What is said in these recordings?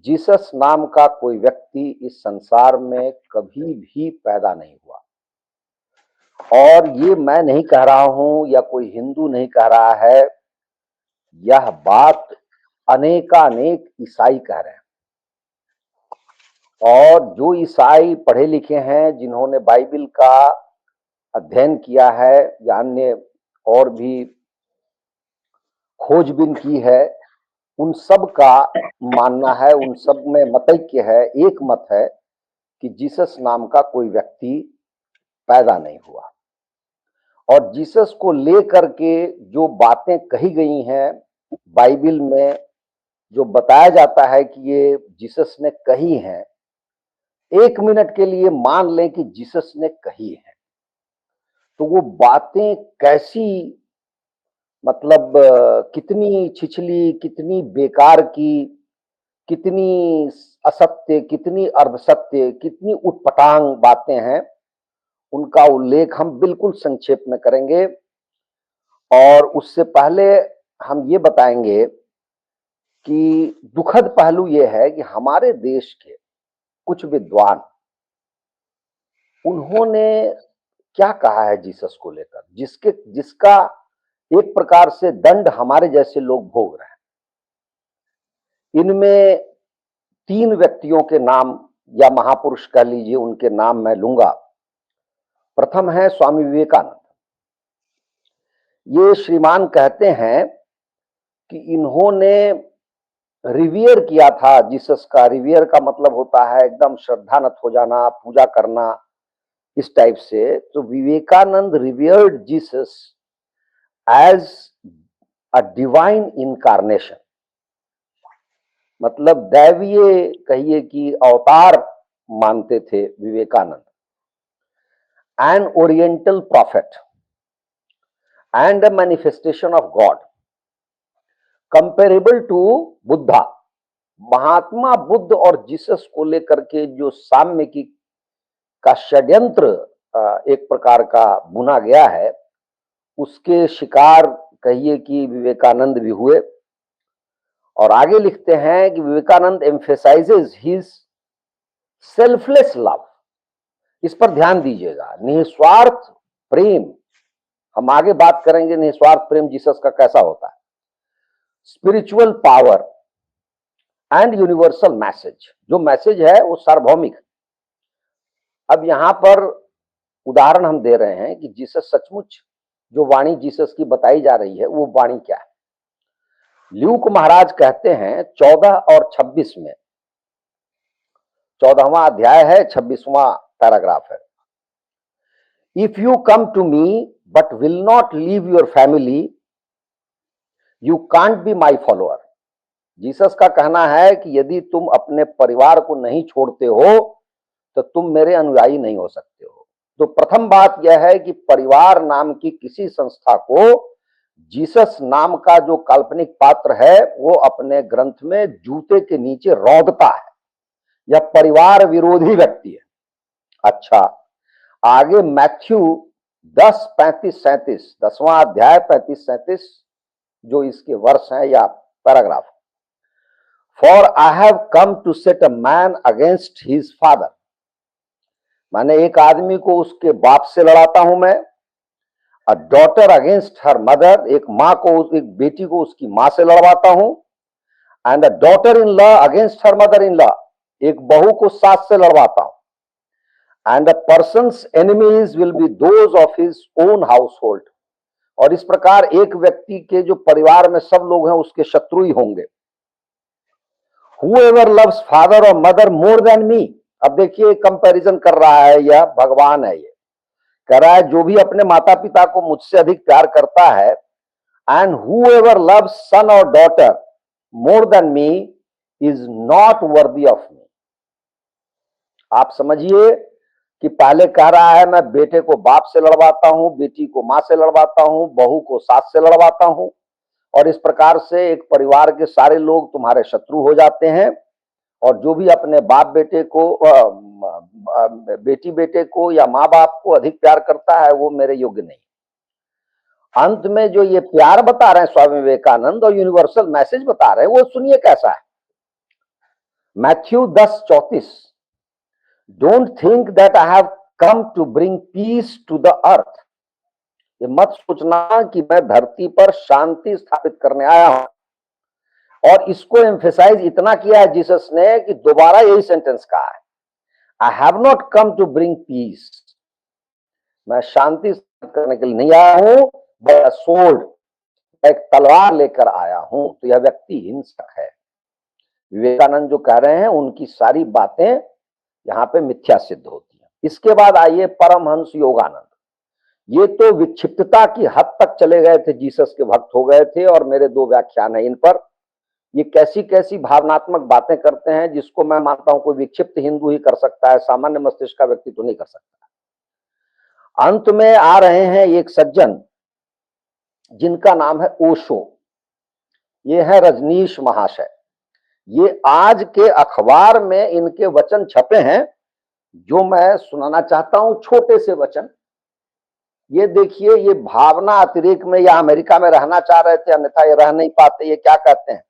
Jesus नाम का कोई व्यक्ति इस संसार में कभी भी पैदा नहीं हुआ। और ये मैं नहीं कह रहा हूं या कोई हिंदू नहीं कह रहा है, यह बात अनेकानेक ईसाई कह रहे हैं। और जो ईसाई पढ़े लिखे हैं, जिन्होंने बाइबल का अध्ययन किया है या अन्य और भी खोजबीन की है, उन सब का मानना है, उन सब में मतैक्य है, एक मत है कि जीसस नाम का कोई व्यक्ति पैदा नहीं हुआ। और जीसस को लेकर के जो बातें कही गई हैं बाइबल में, जो बताया जाता है कि ये जीसस ने कही हैं, 1 मिनट के लिए मान लें कि जीसस ने कही है, तो वो बातें कैसी, मतलब कितनी छिछली, कितनी बेकार की, कितनी असत्य, कितनी अर्धसत्य, कितनी उटपटांग बातें हैं, उनका उल्लेख हम बिल्कुल संक्षेप में करेंगे। और उससे पहले हम ये बताएंगे कि दुखद पहलू ये है कि हमारे देश के कुछ विद्वान, उन्होंने क्या कहा है जीसस को लेकर, जिसका एक प्रकार से दंड हमारे जैसे लोग भोग रहे हैं। इनमें 3 व्यक्तियों के नाम या महापुरुष कह लीजिए, उनके नाम मैं लूंगा। प्रथम है स्वामी विवेकानंद। ये श्रीमान कहते हैं कि इन्होंने रिवियर किया था जीसस का। रिवियर का मतलब होता है एकदम श्रद्धानत हो जाना, पूजा करना, इस टाइप से। तो Vivekananda revered Jesus as a divine incarnation, मतलब दैवीय कहिए कि अवतार मानते थे Vivekananda. An oriental prophet and a manifestation of God comparable to Buddha. Mahatma Buddha और जीसस को लेकर के जो साम्य की का षड्यंत्र एक प्रकार का बुना गया है, उसके शिकार कहिए कि विवेकानंद भी हुए। और आगे लिखते हैं कि Vivekananda emphasises his selfless love. इस पर ध्यान दीजिएगा, निस्वार्थ प्रेम। हम आगे बात करेंगे निस्वार्थ प्रेम जीसस का कैसा होता है। Spiritual power and universal message. जो मैसेज है वो सार्वभौमिक। अब यहां पर उदाहरण हम दे रहे हैं कि जीसस सचमुच जो वाणी जीसस की बताई जा रही है, वो वाणी क्या है। ल्यूक महाराज कहते हैं 14 और 26 में, 14वां अध्याय है, 26वां पैराग्राफ है। If you come to me but will not leave your family, you can't be my follower. Jesus का कहना है कि यदि तुम अपने परिवार को नहीं छोड़ते हो तो तुम मेरे अनुयायी नहीं हो सकते हो। तो प्रथम बात यह है कि परिवार नाम की किसी संस्था को जीसस नाम का जो काल्पनिक पात्र है वो अपने ग्रंथ में जूते के नीचे रौंदता है। यह परिवार विरोधी व्यक्ति है। अच्छा, आगे मैथ्यू 10:35-37, 10वां अध्याय 35-37 जो इसके वर्ष हैं या paragraph. For I have come to set a man against his father. माने एक आदमी को उसके बाप से लड़ाता हूं मैं। A daughter against her mother, एक माँ को, एक बेटी को उसकी माँ से लड़वाता हूं। And a daughter in law against her mother in law, एक बहू को सास से लड़वाता हूं। And a persons enemies will be those of his own house hold. और इस प्रकार एक व्यक्ति के जो परिवार में सब लोग हैं उसके शत्रु ही होंगे। Whoever loves father or mother more than me, अब देखिए कंपैरिजन कर रहा है, यह भगवान है। ये कह रहा है जो भी अपने माता पिता को मुझसे अधिक प्यार करता है, and whoever loves son or daughter more than me is not worthy of me। आप समझिए कि पहले कह रहा है मैं बेटे को बाप से लड़वाता हूं, बेटी को मां से लड़वाता हूं, बहू को सास से लड़वाता हूं, और इस प्रकार से एक परिवार के सारे लोग तुम्हारे शत्रु हो जाते हैं। और जो भी अपने बाप बेटे को, बेटी बेटे को या माँ बाप को अधिक प्यार करता है वो मेरे योग्य नहीं। अंत में जो ये प्यार बता रहे हैं स्वामी विवेकानंद और यूनिवर्सल मैसेज बता रहे हैं, वो सुनिए कैसा है। Matthew 10:34, don't think that I have come to bring peace to the earth. ये मत सोचना कि मैं धरती पर शांति स्थापित करने आया हूं। और इसको एम्फेसाइज इतना किया है जीसस ने कि दोबारा यही सेंटेंस कहा है, I have not come to bring peace. मैं शांति स्थापित करने के लिए नहीं आया हूं, बट सोल्ड, एक तलवार लेकर आया हूं। तो यह व्यक्ति हिंसक है। विवेकानंद जो कह रहे हैं उनकी सारी बातें यहां पे मिथ्या सिद्ध होती है। इसके बाद आइए परमहंस योगानंद। ये तो विक्षिप्तता की हद तक चले गए थे, जीसस के भक्त हो गए थे। और मेरे 2 व्याख्यान है इन पर। ये कैसी कैसी भावनात्मक बातें करते हैं जिसको मैं मानता हूं कोई विक्षिप्त हिंदू ही कर सकता है, सामान्य मस्तिष्क का व्यक्ति तो नहीं कर सकता। अंत में आ रहे हैं एक सज्जन जिनका नाम है ओशो। ये है रजनीश महाशय। ये आज के अखबार में इनके वचन छपे हैं जो मैं सुनाना चाहता हूं, छोटे से वचन। ये देखिए, ये भावना अतिरेक में या अमेरिका में रहना चाह रहे थे, अन्यथा ये रह नहीं पाते। ये क्या कहते हैं,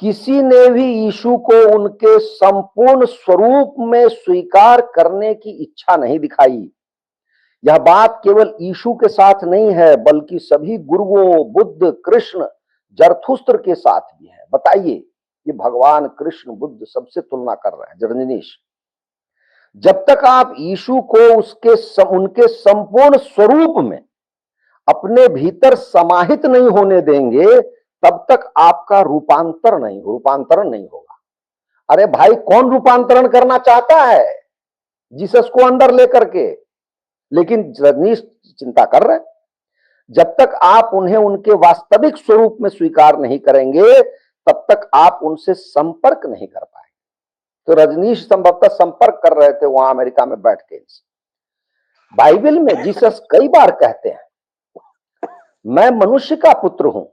किसी ने भी यीशु को उनके संपूर्ण स्वरूप में स्वीकार करने की इच्छा नहीं दिखाई। यह बात केवल यीशु के साथ नहीं है, बल्कि सभी गुरुओं, बुद्ध, कृष्ण, जरथुस्त्र के साथ भी है। बताइए, ये भगवान कृष्ण बुद्ध सबसे तुलना कर रहे हैं रजनीश। जब तक आप यीशु को उनके संपूर्ण स्वरूप में अपने भीतर समाहित नहीं होने देंगे, तब तक आपका रूपांतरण नहीं होगा। अरे भाई, कौन रूपांतरण करना चाहता है जीसस को अंदर लेकर के? लेकिन रजनीश चिंता कर रहे हैं। जब तक आप उन्हें उनके वास्तविक स्वरूप में स्वीकार नहीं करेंगे, तब तक आप उनसे संपर्क नहीं कर पाएंगे। तो रजनीश संभवतः संपर्क कर रहे थे वहां अमेरिका में बैठ के इनसे। बाइबल में जीसस कई बार कहते हैं, मैं मनुष्य का पुत्र हूं,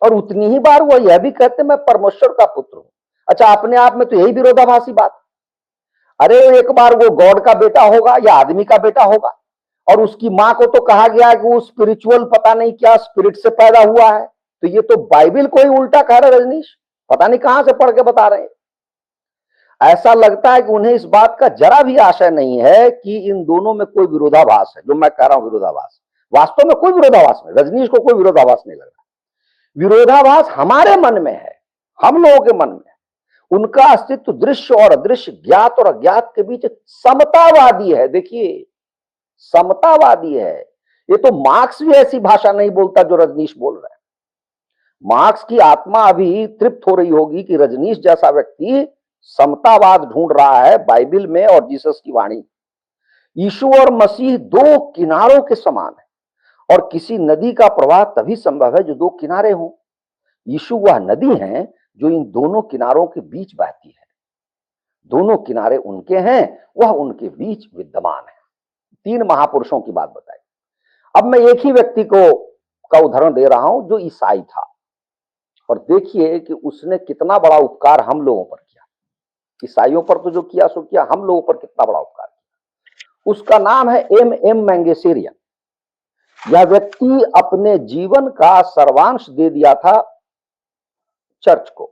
और उतनी ही बार वो यह भी कहते हैं, मैं परमेश्वर का पुत्र हूं। अच्छा, अपने आप में तो यही विरोधाभासी बात। अरे, एक बार वो गॉड का बेटा होगा या आदमी का बेटा होगा, और उसकी मां को तो कहा गया है कि वो स्पिरिचुअल पता नहीं क्या स्पिरिट से पैदा हुआ है। तो ये तो बाइबल को ही उल्टा कह रहे रजनीश, पता नहीं कहां से पढ़ के बता रहे हैं। ऐसा लगता है कि उन्हें इस बात का जरा भी आशय नहीं है कि इन दोनों में कोई विरोधाभास है। जो मैं कह रहा हूं विरोधाभास, वास्तव में कोई विरोधाभास नहीं। रजनीश को कोई विरोधाभास नहीं लग रहा। विरोधाभास हमारे मन में है, हम लोगों के मन में। उनका अस्तित्व दृश्य और अदृश्य, ज्ञात और अज्ञात के बीच समतावादी है। देखिए, समतावादी है। ये तो मार्क्स भी ऐसी भाषा नहीं बोलता जो रजनीश बोल रहे हैं। मार्क्स की आत्मा अभी तृप्त हो रही होगी कि रजनीश जैसा व्यक्ति समतावाद ढूंढ रहा है बाइबल में और जीसस की वाणी। यीशु और मसीह 2 किनारों के समान है, और किसी नदी का प्रवाह तभी संभव है जो 2 किनारे हों। यीशु वह नदी है जो इन दोनों किनारों के बीच बहती है। दोनों किनारे उनके हैं, वह उनके बीच विद्यमान है। 3 महापुरुषों की बात बताई। अब मैं एक ही व्यक्ति का उदाहरण दे रहा हूं जो ईसाई था, और देखिए कि उसने कितना बड़ा उपकार हम लोगों पर किया। ईसाइयों पर तो जो किया सो किया, हम लोगों पर कितना बड़ा उपकार किया। उसका नाम है M.M. मैंगेसेरियन। यह व्यक्ति अपने जीवन का सर्वांश दे दिया था चर्च को,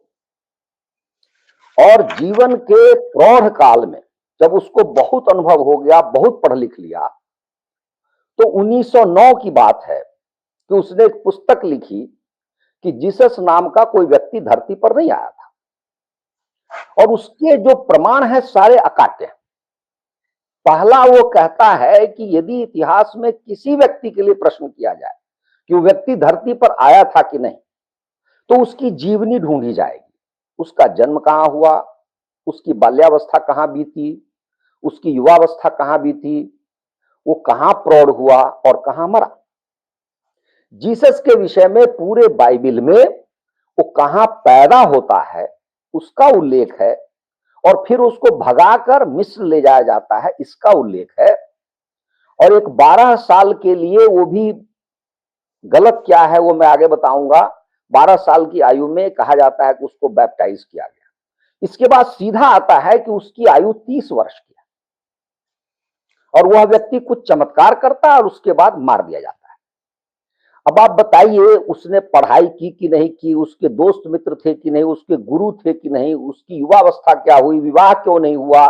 और जीवन के प्रौढ़ काल में जब उसको बहुत अनुभव हो गया, बहुत पढ़ लिख लिया, तो 1909 की बात है कि उसने एक पुस्तक लिखी कि जीसस नाम का कोई व्यक्ति धरती पर नहीं आया था, और उसके जो प्रमाण है सारे अकाट्य हैं। पहला वो कहता है कि यदि इतिहास में किसी व्यक्ति के लिए प्रश्न किया जाए कि वो व्यक्ति धरती पर आया था कि नहीं, तो उसकी जीवनी ढूंढी जाएगी। उसका जन्म कहां हुआ, उसकी बाल्यावस्था कहां बीती, उसकी युवावस्था कहां बीती, वो कहां प्रौढ़ हुआ और कहां मरा। जीसस के विषय में पूरे बाइबल में वो कहां पैदा होता है उसका उल्लेख है, और फिर उसको भगाकर मिस्र ले जाया जाता है, इसका उल्लेख है। और एक 12 साल के लिए, वो भी गलत क्या है वो मैं आगे बताऊंगा, 12 साल की आयु में कहा जाता है कि उसको बैप्टाइज किया गया। इसके बाद सीधा आता है कि उसकी आयु 30 वर्ष की है, और वह व्यक्ति कुछ चमत्कार करता है और उसके बाद मार दिया जाता है। अब आप बताइए, उसने पढ़ाई की कि नहीं की, उसके दोस्त मित्र थे कि नहीं, उसके गुरु थे कि नहीं, उसकी युवावस्था क्या हुई, विवाह क्यों नहीं हुआ,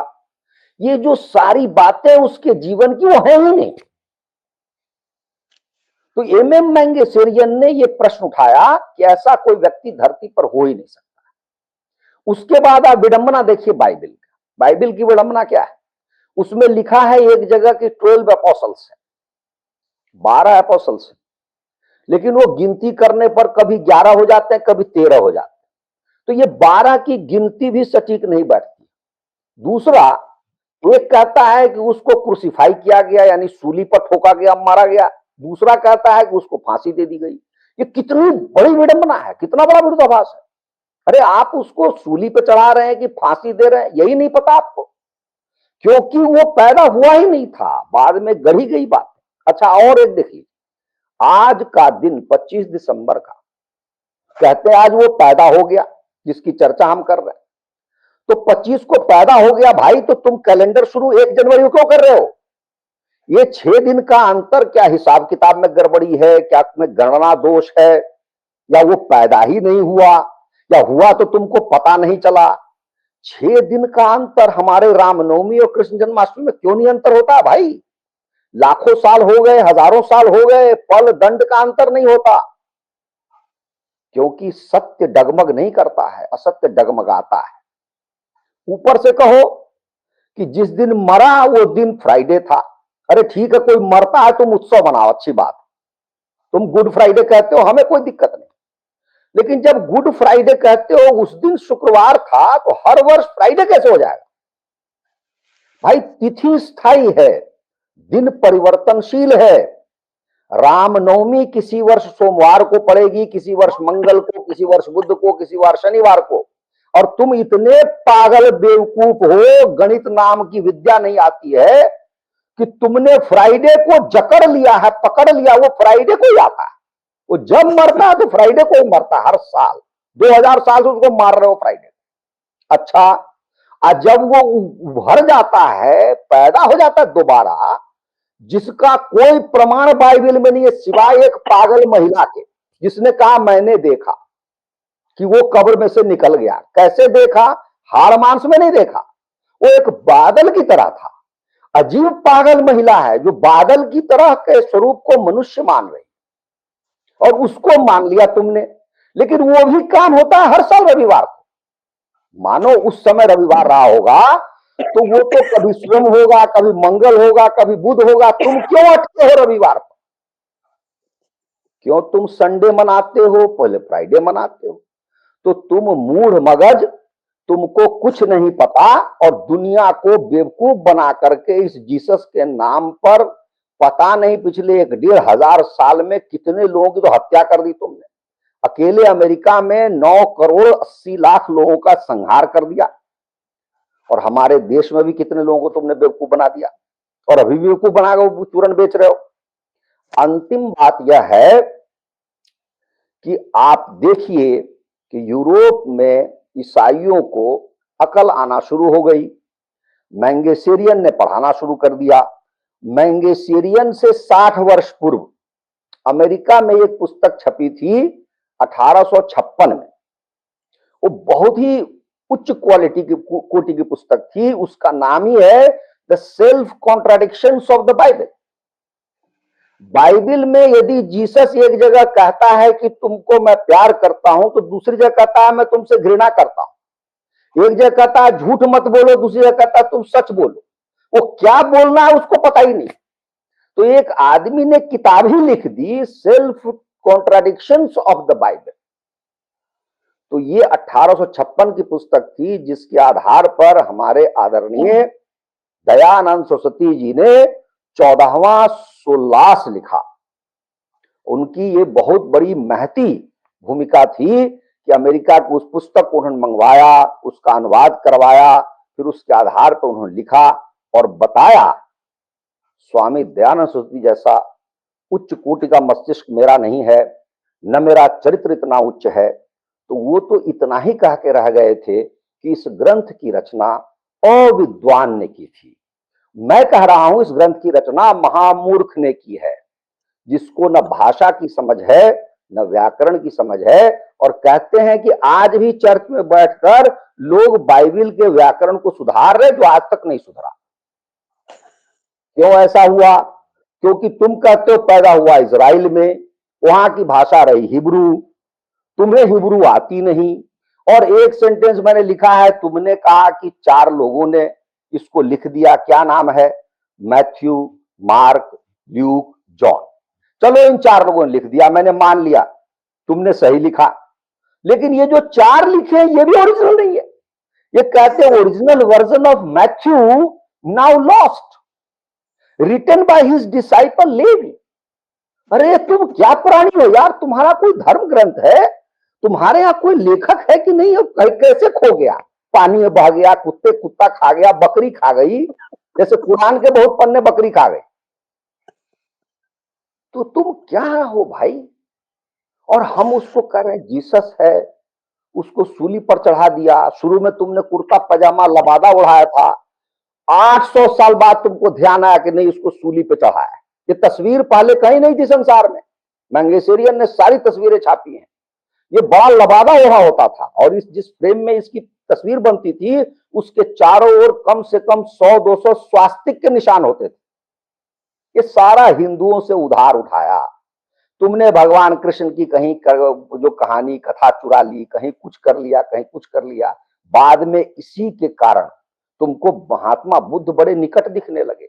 ये जो सारी बातें उसके जीवन की वो है ही नहीं। तो एमएम मैंगेसेरियन ने ये प्रश्न उठाया कि ऐसा कोई व्यक्ति धरती पर हो ही नहीं सकता। उसके बाद आप विडंबना देखिए बाइबल का। बाइबल की विडंबना क्या है? उसमें लिखा है एक जगह कि 12 अपोस्टल्स है, 12 अपोस्टल्स है, लेकिन वो गिनती करने पर कभी 11 हो जाते हैं, कभी 13 हो जाते हैं। तो ये 12 की गिनती भी सटीक नहीं बैठती। दूसरा, एक कहता है कि उसको क्रूसीफाई किया गया, यानी सूली पर ठोका गया, मारा गया। दूसरा कहता है कि उसको फांसी दे दी गई। ये कितनी बड़ी विडंबना है, कितना बड़ा विरोधाभास है। अरे आप उसको सूली पे चढ़ा रहे हैं कि फांसी दे रहे हैं, यही नहीं पता आपको? क्योंकि वो पैदा हुआ ही नहीं था, बाद में गढ़ी गई बात। अच्छा, और एक देखिए, आज का दिन 25 दिसंबर का, कहते हैं आज वो पैदा हो गया जिसकी चर्चा हम कर रहे हैं। तो 25 को पैदा हो गया भाई, तो तुम कैलेंडर शुरू 1 जनवरी को क्यों कर रहे हो? ये 6 दिन का अंतर क्या हिसाब किताब में गड़बड़ी है, क्या में गणना दोष है, या वो पैदा ही नहीं हुआ, या हुआ तो तुमको पता नहीं चला? 6 दिन का अंतर हमारे रामनवमी और कृष्ण जन्माष्टमी में क्यों नहीं अंतर होता भाई? लाखों साल हो गए, हजारों साल हो गए, पल दंड का अंतर नहीं होता। क्योंकि सत्य डगमग नहीं करता है, असत्य डगमगाता है। ऊपर से कहो कि जिस दिन मरा वो दिन फ्राइडे था। अरे ठीक है, कोई मरता है तुम उत्सव मनाओ, अच्छी बात, तुम गुड फ्राइडे कहते हो, हमें कोई दिक्कत नहीं। लेकिन जब गुड फ्राइडे कहते हो उस दिन शुक्रवार था, तो हर वर्ष फ्राइडे कैसे हो जाएगा भाई? तिथि स्थायी है, दिन परिवर्तनशील है। रामनवमी किसी वर्ष सोमवार को पड़ेगी, किसी वर्ष मंगल को, किसी वर्ष बुध को, किसी बार शनिवार को। और तुम इतने पागल बेवकूफ हो, गणित नाम की विद्या नहीं आती है कि तुमने फ्राइडे को जकड़ लिया है, पकड़ लिया, वो फ्राइडे को ही आता है। वो जब मरता है तो फ्राइडे को ही मरता है, हर साल 2000 साल से उसको मार रहे हो फ्राइडे। अच्छा, आज जब वो उभर जाता है, पैदा हो जाता है दोबारा, जिसका कोई प्रमाण बाइबल में नहीं है सिवाय एक पागल महिला के, जिसने कहा मैंने देखा कि वो कब्र में से निकल गया। कैसे देखा? हाड़ मांस में नहीं देखा, वो एक बादल की तरह था। अजीब पागल महिला है जो बादल की तरह के स्वरूप को मनुष्य मान रही, और उसको मान लिया तुमने। लेकिन वो भी काम होता है हर साल रविवार को। मानो उस समय रविवार रहा होगा, तो वो तो कभी सोम होगा, कभी मंगल होगा, कभी बुध होगा। तुम क्यों अटके हो रविवार पर? क्यों तुम संडे मनाते हो, पहले फ्राइडे मनाते हो? तो तुम मूढ़ मगज, तुमको कुछ नहीं पता, और दुनिया को बेवकूफ बना करके इस जीसस के नाम पर पता नहीं पिछले 1,500 साल में कितने लोगों की तो हत्या कर दी तुमने। अकेले अमेरिका में 9 करोड़ 80 लाख लोगों का संहार कर दिया, और हमारे देश में भी कितने लोगों को तुमने बेवकूफ बना दिया, और अभी भी बेवकूफ बनाकर वो चूरन बेच रहे हो। अंतिम बात यह है कि आप देखिए कि यूरोप में ईसाइयों को अकल आना शुरू हो गई। मैंगेसेरियन ने पढ़ाना शुरू कर दिया। मैंगेसेरियन से 60 वर्ष पूर्व अमेरिका में एक पुस्तक छपी थी 1856 में। वो बहुत ही उच्च क्वालिटी की कोटि की पुस्तक थी। उसका नाम ही है the self contradictions of the Bible. Bible में यदि जीसस एक जगह कहता है कि तुमको मैं प्यार करता हूं, तो दूसरी जगह कहता है मैं तुमसे घृणा करता हूं। एक जगह कहता है झूठ मत बोलो, दूसरी जगह कहता है तुम सच बोलो। वो क्या बोलना है उसको पता ही नहीं। तो एक आदमी ने किताब ही लिख दी, self contradictions of the Bible. तो ये 1856 की पुस्तक थी, जिसके आधार पर हमारे आदरणीय दयानंद सरस्वती जी ने 14वां सोलास लिखा। उनकी ये बहुत बड़ी महती भूमिका थी कि अमेरिका की उस पुस्तक को उन्होंने मंगवाया, उसका अनुवाद करवाया, फिर उसके आधार पर उन्होंने लिखा और बताया। स्वामी दयानंद सरस्वती जैसा उच्च कोटि का मस्तिष्क मेरा नहीं है, न मेरा चरित्र इतना उच्च है। तो वो तो इतना ही कह के रह गए थे कि इस ग्रंथ की रचना अविद्वान ने की थी। मैं कह रहा हूं इस ग्रंथ की रचना महामूर्ख ने की है। जिसको न भाषा की समझ है न व्याकरण की समझ है, और कहते हैं कि आज भी चर्च में बैठकर लोग बाइबिल के व्याकरण को सुधार रहे जो आज तक नहीं सुधरा। क्यों ऐसा हुआ? क्योंकि तुम कहते हो पैदा हुआ इजराइल में, वहां की भाषा रही हिब्रू, तुम्हें हिब्रू आती नहीं, और एक सेंटेंस मैंने लिखा है, तुमने कहा कि 4 लोगों ने इसको लिख दिया, क्या नाम है? Matthew, mark, Luke, John. चलो इन 4 लोगों ने लिख दिया, मैंने मान लिया तुमने सही लिखा, लेकिन ये जो 4 लिखे हैं ये भी ओरिजिनल नहीं है। ये कहते हैं original version of Matthew now lost, written by his disciple Levi. अरे तुम क्या प्राणी हो यार, तुम्हारा कोई धर्म ग्रंथ है? तुम्हारे यहां कोई लेखक है कि नहीं? कैसे खो गया? पानी में बह गया, कुत्ता खा गया, बकरी खा गई, जैसे कुरान के बहुत पन्ने बकरी खा गए। तो तुम क्या हो भाई? और हम उसको कह रहे हैं जीसस है, उसको सूली पर चढ़ा दिया। शुरू में तुमने कुर्ता पजामा लबादा उड़ाया था, 800 साल बाद तुमको ध्यान आया कि नहीं उसको सूली पे चढ़ाया। ये तस्वीर पहले कहीं नहीं थी संसार में, मैंगेसेरियन ने सारी तस्वीरें छापी हैं। ये बड़ा लबादा ओढ़ा होता था, और इस जिस फ्रेम में इसकी तस्वीर बनती थी उसके चारों ओर कम से कम 100-200 स्वास्तिक के निशान होते थे। ये सारा हिंदुओं से उधार उठाया तुमने। भगवान कृष्ण की कहीं जो कहानी कथा चुरा ली, कहीं कुछ कर लिया, कहीं कुछ कर लिया। बाद में इसी के कारण तुमको महात्मा बुद्ध बड़े निकट दिखने लगे।